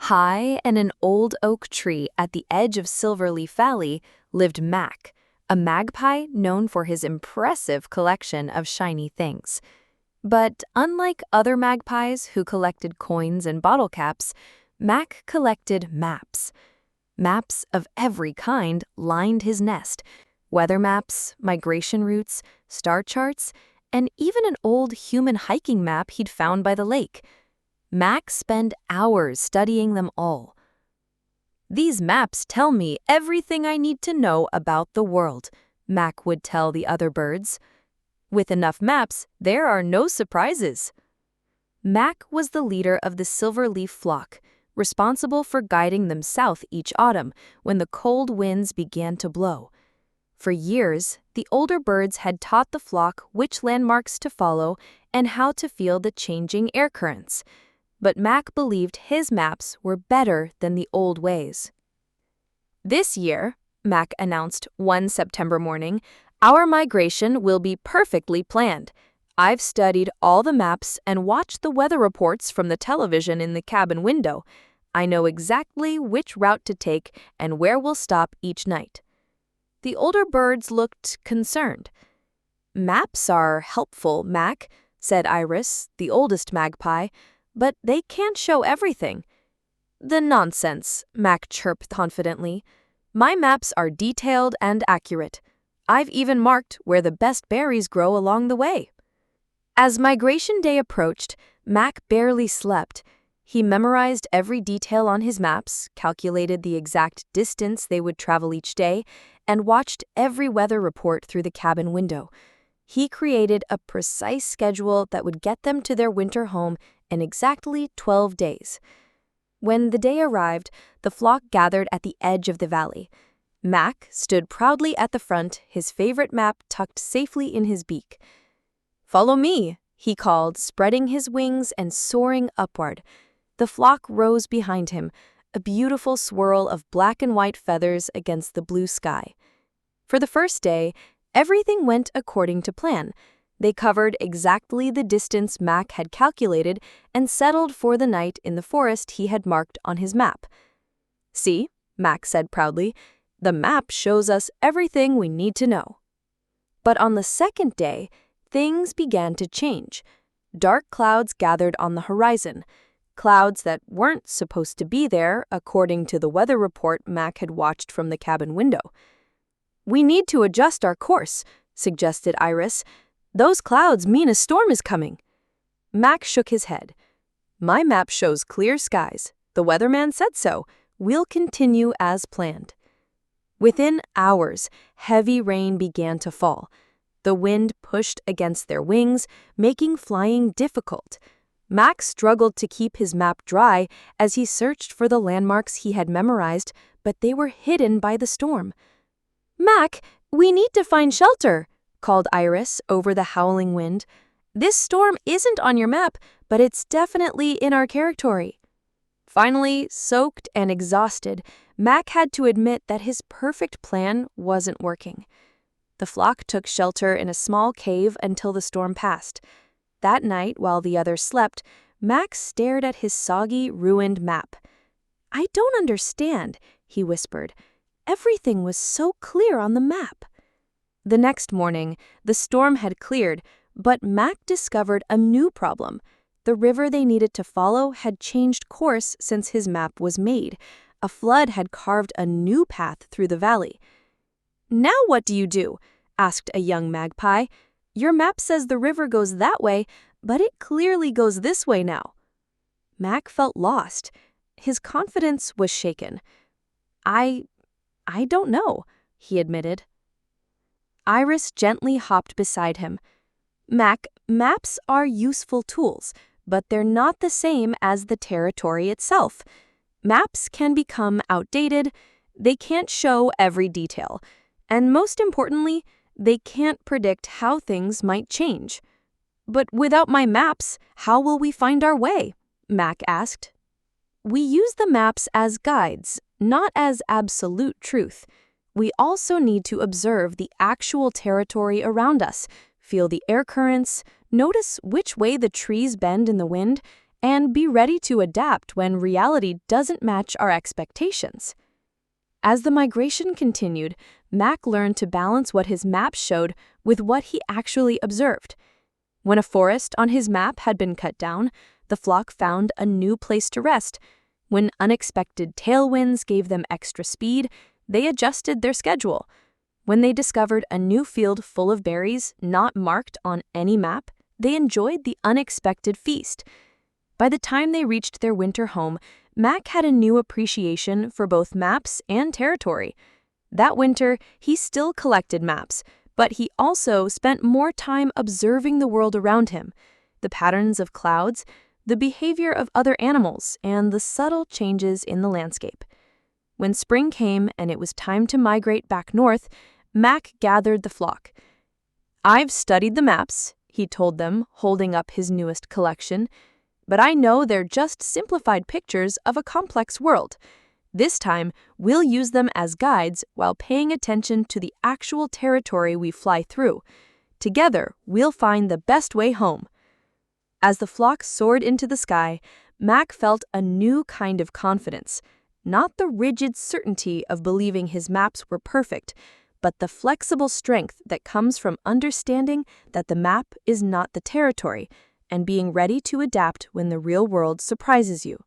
High in an old oak tree at the edge of Silverleaf Valley lived Mack, a magpie known for his impressive collection of shiny things. But unlike other magpies who collected coins and bottle caps, Mack collected maps. Maps of every kind lined his nest: weather maps, migration routes, star charts, and even an old human hiking map he'd found by the lake. Mack spent hours studying them all. "These maps tell me everything I need to know about the world," Mack would tell the other birds. "With enough maps, there are no surprises." Mack was the leader of the silverleaf flock, responsible for guiding them south each autumn when the cold winds began to blow. For years, the older birds had taught the flock which landmarks to follow and how to feel the changing air currents. But Mack believed his maps were better than the old ways. "This year," Mack announced one September morning, "our migration will be perfectly planned. I've studied all the maps and watched the weather reports from the television in the cabin window. I know exactly which route to take and where we'll stop each night." The older birds looked concerned. "Maps are helpful, Mack," said Iris, the oldest magpie, "but they can't show everything." "The nonsense," Mack chirped confidently. "My maps are detailed and accurate. I've even marked where the best berries grow along the way." As migration day approached, Mack barely slept. He memorized every detail on his maps, calculated the exact distance they would travel each day, and watched every weather report through the cabin window. He created a precise schedule that would get them to their winter home in exactly 12 days. When the day arrived, the flock gathered at the edge of the valley. Mack stood proudly at the front, his favorite map tucked safely in his beak. "Follow me," he called, spreading his wings and soaring upward. The flock rose behind him, a beautiful swirl of black and white feathers against the blue sky. For the first day, everything went according to plan. They covered exactly the distance Mack had calculated and settled for the night in the forest he had marked on his map. "See," Mack said proudly, "the map shows us everything we need to know." But on the second day, things began to change. Dark clouds gathered on the horizon, clouds that weren't supposed to be there, according to the weather report Mack had watched from the cabin window. "We need to adjust our course," suggested Iris. "Those clouds mean a storm is coming." Mack shook his head. "My map shows clear skies. The weatherman said so. We'll continue as planned." Within hours, heavy rain began to fall. The wind pushed against their wings, making flying difficult. Mack struggled to keep his map dry as he searched for the landmarks he had memorized, but they were hidden by the storm. "Mack, we need to find shelter," called Iris over the howling wind. "This storm isn't on your map, but it's definitely in our territory." Finally, soaked and exhausted, Mack had to admit that his perfect plan wasn't working. The flock took shelter in a small cave until the storm passed. That night, while the others slept, Mack stared at his soggy, ruined map. "I don't understand," he whispered. "Everything was so clear on the map." The next morning, the storm had cleared, but Mack discovered a new problem. The river they needed to follow had changed course since his map was made. A flood had carved a new path through the valley. "Now what do you do?" asked a young magpie. "Your map says the river goes that way, but it clearly goes this way now." Mack felt lost. His confidence was shaken. I don't know," he admitted. Iris gently hopped beside him. "Mack, maps are useful tools, but they're not the same as the territory itself. Maps can become outdated, they can't show every detail, and most importantly, they can't predict how things might change." "But without my maps, how will we find our way?" Mack asked. "We use the maps as guides, not as absolute truth. We also need to observe the actual territory around us, feel the air currents, notice which way the trees bend in the wind, and be ready to adapt when reality doesn't match our expectations. As the migration continued, Mack learned to balance what his map showed with what he actually observed. When a forest on his map had been cut down, the flock found a new place to rest. When unexpected tailwinds gave them extra speed, they adjusted their schedule. When they discovered a new field full of berries not marked on any map, they enjoyed the unexpected feast. By the time they reached their winter home, Mack had a new appreciation for both maps and territory. That winter, he still collected maps, but he also spent more time observing the world around him, the patterns of clouds, the behavior of other animals, and the subtle changes in the landscape. When spring came and it was time to migrate back north, Mack gathered the flock. "I've studied the maps," he told them, holding up his newest collection, "but I know they're just simplified pictures of a complex world. This time, we'll use them as guides while paying attention to the actual territory we fly through. Together, we'll find the best way home." As the flock soared into the sky, Mack felt a new kind of confidence, not the rigid certainty of believing his maps were perfect, but the flexible strength that comes from understanding that the map is not the territory and being ready to adapt when the real world surprises you.